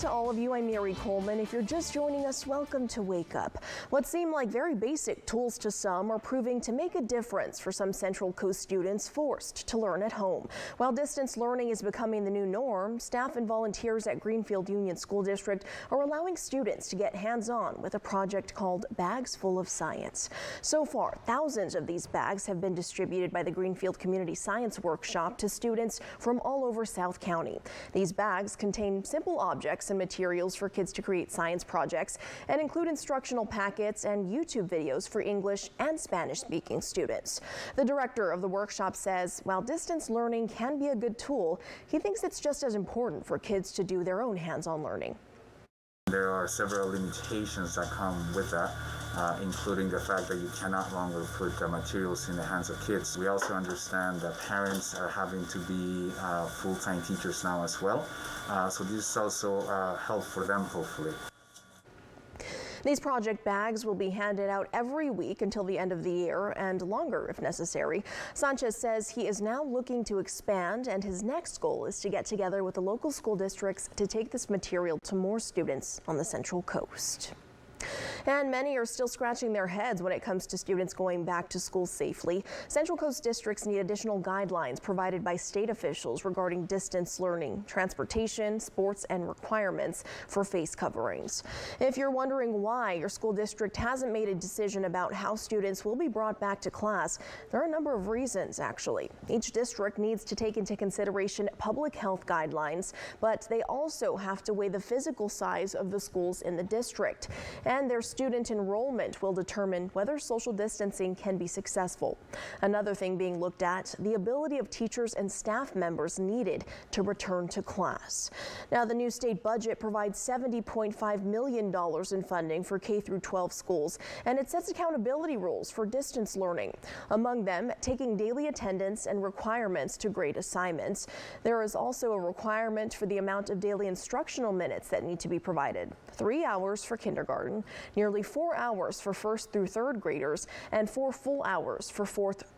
to all of you. I'm Mary Coleman. If you're just joining us, welcome to Wake Up. What seem like very basic tools to some are proving to make a difference for some Central Coast students forced to learn at home. While distance learning is becoming the new norm, staff and volunteers at Greenfield Union School District are allowing students to get hands-on with a project called Bags Full of Science. So far, thousands of these bags have been distributed by the Greenfield Community Science Workshop to students from all over South County. These bags contain simple objects and materials for kids to create science projects and include instructional packets and YouTube videos for English and Spanish-speaking students. The director of the workshop says while distance learning can be a good tool, he thinks it's just as important for kids to do their own hands-on learning. There are several limitations that come with that, including the fact that you cannot longer put the materials in the hands of kids. We also understand that parents are having to be full-time teachers now as well, so this is also help for them, hopefully. These project bags will be handed out every week until the end of the year and longer if necessary. Sanchez says he is now looking to expand, and his next goal is to get together with the local school districts to take this material to more students on the Central Coast. And many are still scratching their heads when it comes to students going back to school safely. Central Coast districts need additional guidelines provided by state officials regarding distance learning, transportation, sports, and requirements for face coverings. If you're wondering why your school district hasn't made a decision about how students will be brought back to class, there are a number of reasons, actually. Each district needs to take into consideration public health guidelines, but they also have to weigh the physical size of the schools in the district. And their student enrollment will determine whether social distancing can be successful. Another thing being looked at, the ability of teachers and staff members needed to return to class. Now, the new state budget provides $70.5 million in funding for K-12 schools, and it sets accountability rules for distance learning. Among them, taking daily attendance and requirements to grade assignments. There is also a requirement for the amount of daily instructional minutes that need to be provided. 3 hours for kindergarten, nearly 4 hours for first through third graders, and 4 full hours for fourth through